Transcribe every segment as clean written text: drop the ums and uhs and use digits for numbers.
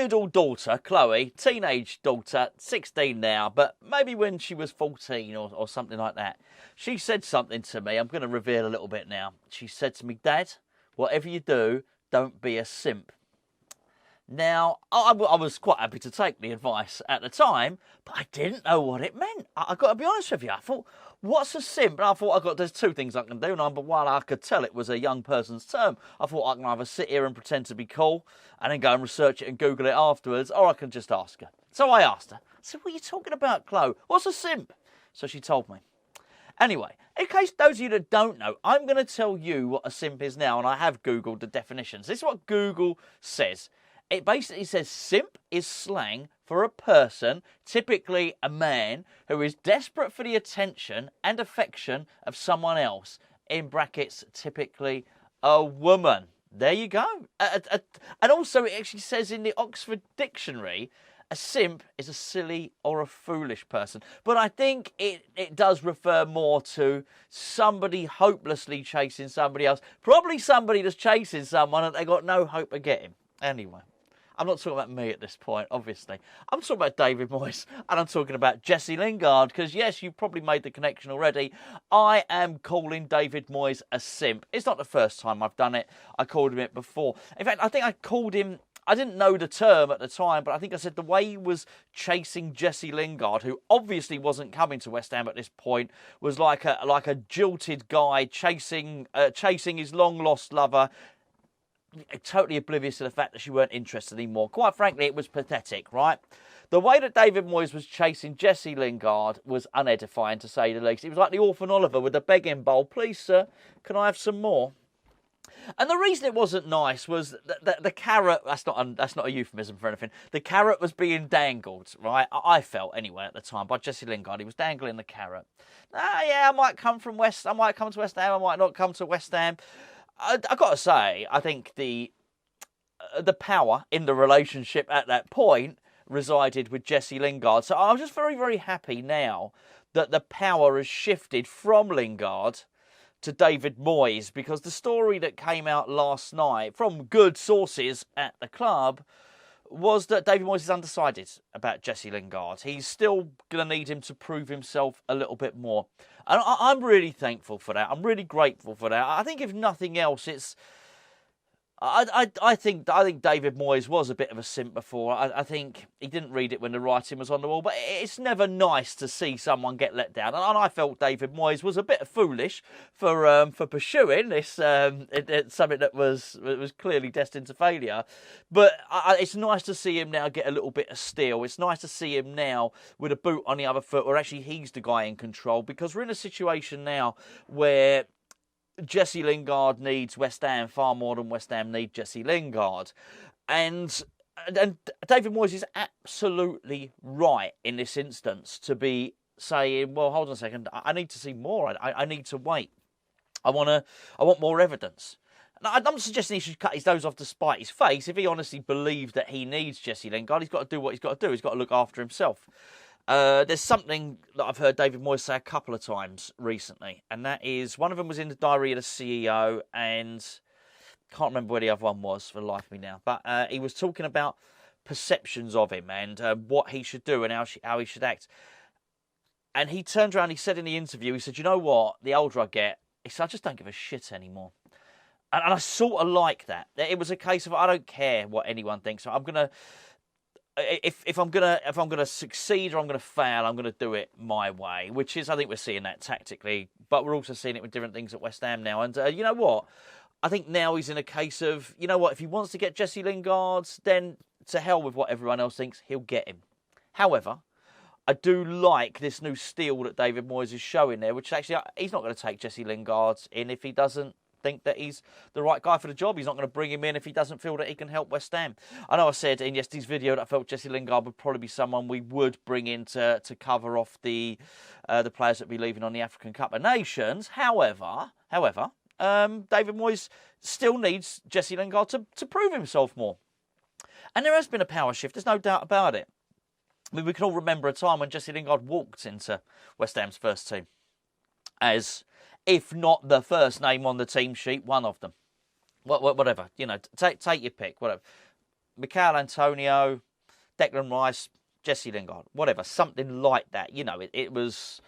middle daughter, Chloe, teenage daughter, 16 now, but maybe when she was 14 or something like that, she said something to me. I'm going to reveal a little bit now. She said to me, Dad, whatever you do, don't be a simp. Now, I was quite happy to take the advice at the time, but I didn't know what it meant. I got to be honest with you. I thought, what's a simp? And I thought, there's two things I can do. Number one, I could tell it was a young person's term. I thought I can either sit here and pretend to be cool and then go and research it and Google it afterwards, or I can just ask her. So I asked her. I said, what are you talking about, Chloe? What's a simp? So she told me. Anyway, in case those of you that don't know, I'm going to tell you what a simp is now, and I have Googled the definitions. This is what Google says. It basically says simp is slang for a person, typically a man, who is desperate for the attention and affection of someone else, in brackets, typically a woman. There you go. And also it actually says in the Oxford Dictionary, a simp is a silly or a foolish person. But I think it does refer more to somebody hopelessly chasing somebody else. Probably somebody that's chasing someone that they got no hope of getting. Anyway. I'm not talking about me at this point, obviously. I'm talking about David Moyes, and I'm talking about Jesse Lingard, because, yes, you've probably made the connection already. I am calling David Moyes a simp. It's not the first time I've done it. I called him it before. In fact, I think I called him... I didn't know the term at the time, but I think I said the way he was chasing Jesse Lingard, who obviously wasn't coming to West Ham at this point, was like a jilted guy chasing his long-lost lover, totally oblivious to the fact that she weren't interested anymore. Quite frankly, it was pathetic, right? The way that David Moyes was chasing Jesse Lingard was unedifying, to say the least. It was like the orphan Oliver with the begging bowl. Please, sir, can I have some more? And the reason it wasn't nice was that the carrot, that's not a euphemism for anything, the carrot was being dangled, right? I felt, anyway, at the time, by Jesse Lingard. He was dangling the carrot. Yeah, I might come to West Ham, I might not come to West Ham. I've got to say, I think the power in the relationship at that point resided with Jesse Lingard. So I'm just very, very happy now that the power has shifted from Lingard to David Moyes, because the story that came out last night from good sources at the club was that David Moyes is undecided about Jesse Lingard. He's still going to need him to prove himself a little bit more. And I'm really thankful for that. I'm really grateful for that. I think if nothing else, it's... I think David Moyes was a bit of a simp before. I think he didn't read it when the writing was on the wall, but it's never nice to see someone get let down. And I felt David Moyes was a bit foolish for pursuing this something that was clearly destined to failure. But it's nice to see him now get a little bit of steel. It's nice to see him now with a boot on the other foot, or actually he's the guy in control, because we're in a situation now where Jesse Lingard needs West Ham far more than West Ham need Jesse Lingard. And David Moyes is absolutely right in this instance to be saying, well, hold on a second, I need to see more. I need to wait. I want more evidence. Now, I'm not suggesting he should cut his nose off to spite his face. If he honestly believes that he needs Jesse Lingard, he's got to do what he's got to do. He's got to look after himself. There's something that I've heard David Moyes say a couple of times recently, and that is, one of them was in the diary of the CEO, and can't remember where the other one was for the life of me now, but he was talking about perceptions of him and what he should do and how he should act. And he turned around, he said in the interview, he said, you know what, the older I get, he said, I just don't give a shit anymore. And I sort of like that. It was a case of, I don't care what anyone thinks, so I'm going to... If I'm gonna succeed or I'm gonna fail, I'm gonna do it my way, which is, I think we're seeing that tactically, but we're also seeing it with different things at West Ham now. And you know what? I think now he's in a case of, you know what? If he wants to get Jesse Lingard, then to hell with what everyone else thinks, he'll get him. However, I do like this new steel that David Moyes is showing there, which actually he's not going to take Jesse Lingard in if he doesn't think that he's the right guy for the job. He's not going to bring him in if he doesn't feel that he can help West Ham. I know I said in yesterday's video that I felt Jesse Lingard would probably be someone we would bring in to cover off the players that will be leaving on the African Cup of Nations. However, David Moyes still needs Jesse Lingard to prove himself more. And there has been a power shift, there's no doubt about it. I mean, we can all remember a time when Jesse Lingard walked into West Ham's first team as, if not the first name on the team sheet, one of them. Whatever, you know, take your pick, whatever. Mikel Antonio, Declan Rice, Jesse Lingard, whatever, something like that. You know, it was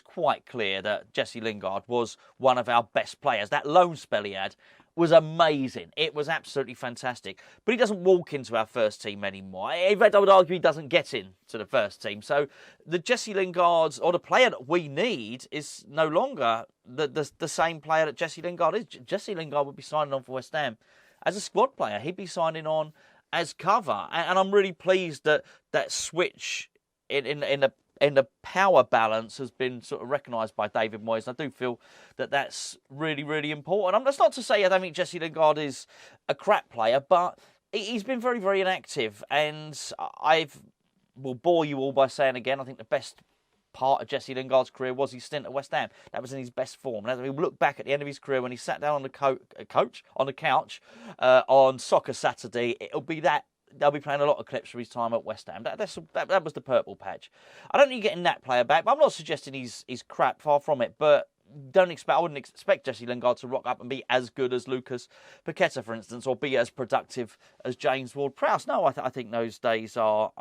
quite clear that Jesse Lingard was one of our best players. That loan spell he had was amazing. It was absolutely fantastic. But he doesn't walk into our first team anymore. In fact, I would argue he doesn't get into the first team. So the Jesse Lingard, or the player that we need, is no longer the same player that Jesse Lingard is. Jesse Lingard would be signing on for West Ham as a squad player. He'd be signing on as cover. And I'm really pleased that that switch in the power balance has been sort of recognised by David Moyes. And I do feel that that's really, really important. That's not to say I don't think Jesse Lingard is a crap player, but he's been very, very inactive. And will bore you all by saying again, I think the best part of Jesse Lingard's career was his stint at West Ham. That was in his best form. And as we look back at the end of his career when he sat down on the couch on Soccer Saturday, it'll be that. They'll be playing a lot of clips from his time at West Ham. That was the purple patch. I don't think you're getting that player back, but I'm not suggesting he's crap, far from it. But I wouldn't expect Jesse Lingard to rock up and be as good as Lucas Paqueta, for instance, or be as productive as James Ward-Prowse. No, I think those days are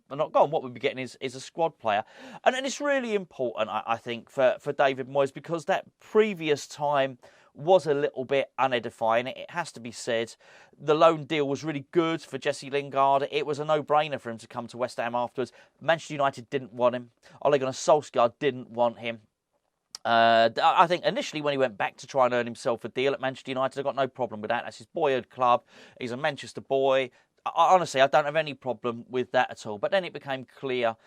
not gone. What we'll be getting is a squad player. And it's really important, I think, for David Moyes, because that previous time was a little bit unedifying. It has to be said. The loan deal was really good for Jesse Lingard. It was a no-brainer for him to come to West Ham afterwards. Manchester United didn't want him. Ole Gunnar Solskjaer didn't want him. I think initially when he went back to try and earn himself a deal at Manchester United, I got no problem with that. That's his boyhood club. He's a Manchester boy. Honestly, I don't have any problem with that at all. But then it became clear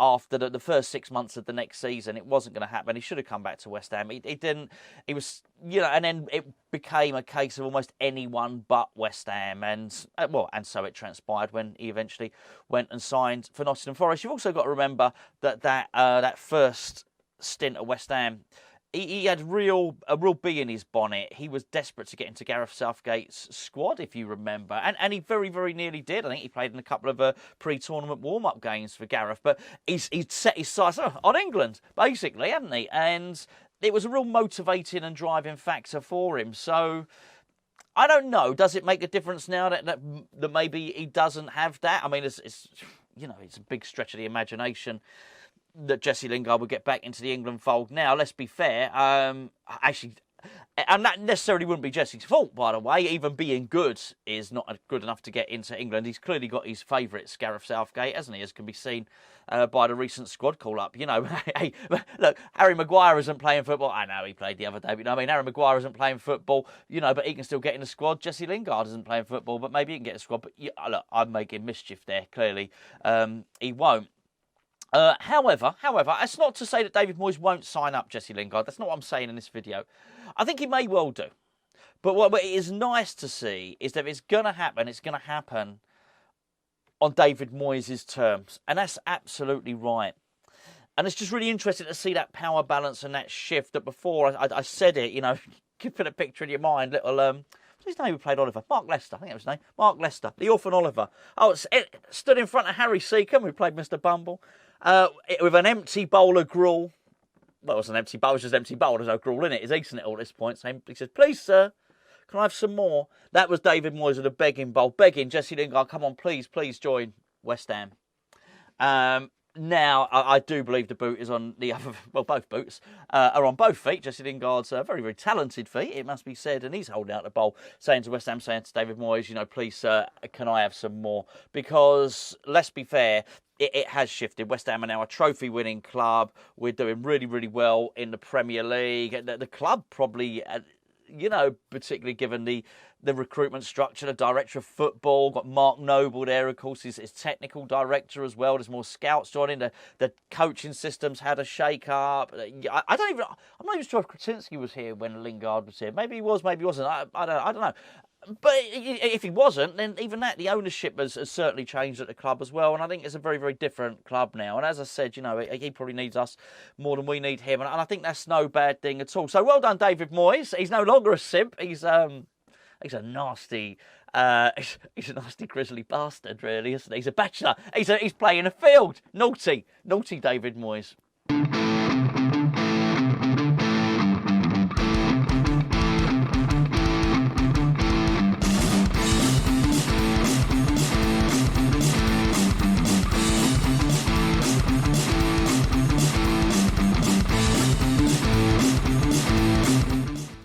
after the first 6 months of the next season, it wasn't going to happen. He should have come back to West Ham. He didn't. He was, and then it became a case of almost anyone but West Ham. And so it transpired when he eventually went and signed for Nottingham Forest. You've also got to remember that first stint at West Ham, he had a real bee in his bonnet. He was desperate to get into Gareth Southgate's squad, if you remember. And he very, very nearly did. I think he played in a couple of pre-tournament warm-up games for Gareth. But he'd set his sights on England, basically, hadn't he? And it was a real motivating and driving factor for him. So I don't know. Does it make a difference now that maybe he doesn't have that? I mean, it's a big stretch of the imagination that Jesse Lingard would get back into the England fold. Now, let's be fair. Actually, and that necessarily wouldn't be Jesse's fault, by the way. Even being good is not good enough to get into England. He's clearly got his favourites, Gareth Southgate, hasn't he? As can be seen by the recent squad call-up. Hey, look, Harry Maguire isn't playing football. I know he played the other day, but Harry Maguire isn't playing football, but he can still get in the squad. Jesse Lingard isn't playing football, but maybe he can get in the squad. But look, I'm making mischief there, clearly. He won't. However, it's not to say that David Moyes won't sign up Jesse Lingard. That's not what I'm saying in this video. I think he may well do. But what it is nice to see is that if it's going to happen, it's going to happen on David Moyes' terms. And that's absolutely right. And it's just really interesting to see that power balance and that shift that before I said it, you put a picture in your mind, little... what's his name who played Oliver? Mark Lester, I think that was his name. Mark Lester, the orphan Oliver. It stood in front of Harry Seacombe, who played Mr. Bumble, with an empty bowl of gruel. Well, it wasn't an empty bowl, it was just an empty bowl. There's no gruel in it. He's eating it all at this point. So he says, "Please, sir, can I have some more?" That was David Moyes with a begging bowl, begging Jesse Lingard, "Come on, please join West Ham." Now, I do believe the boot is on the other... Well, both boots are on both feet. Jesse Lingard's very, very talented feet, it must be said. And he's holding out the bowl, saying to West Ham, saying to David Moyes, "Please, sir, can I have some more?" Because, let's be fair, it has shifted. West Ham are now a trophy-winning club. We're doing really, really well in the Premier League. The club probably... particularly given the recruitment structure, the director of football, got Mark Noble there, of course, his technical director as well. There's more scouts joining. The coaching systems had a shake-up. I'm not even sure if Krasinski was here when Lingard was here. Maybe he was, maybe he wasn't. I don't know. But if he wasn't, then even that, the ownership has certainly changed at the club as well. And I think it's a very, very different club now. And as I said, he probably needs us more than we need him. And I think that's no bad thing at all. So well done, David Moyes. He's no longer a simp. He's a nasty... he's a nasty grizzly bastard, really, isn't he? He's a bachelor. He's playing a field. Naughty David Moyes.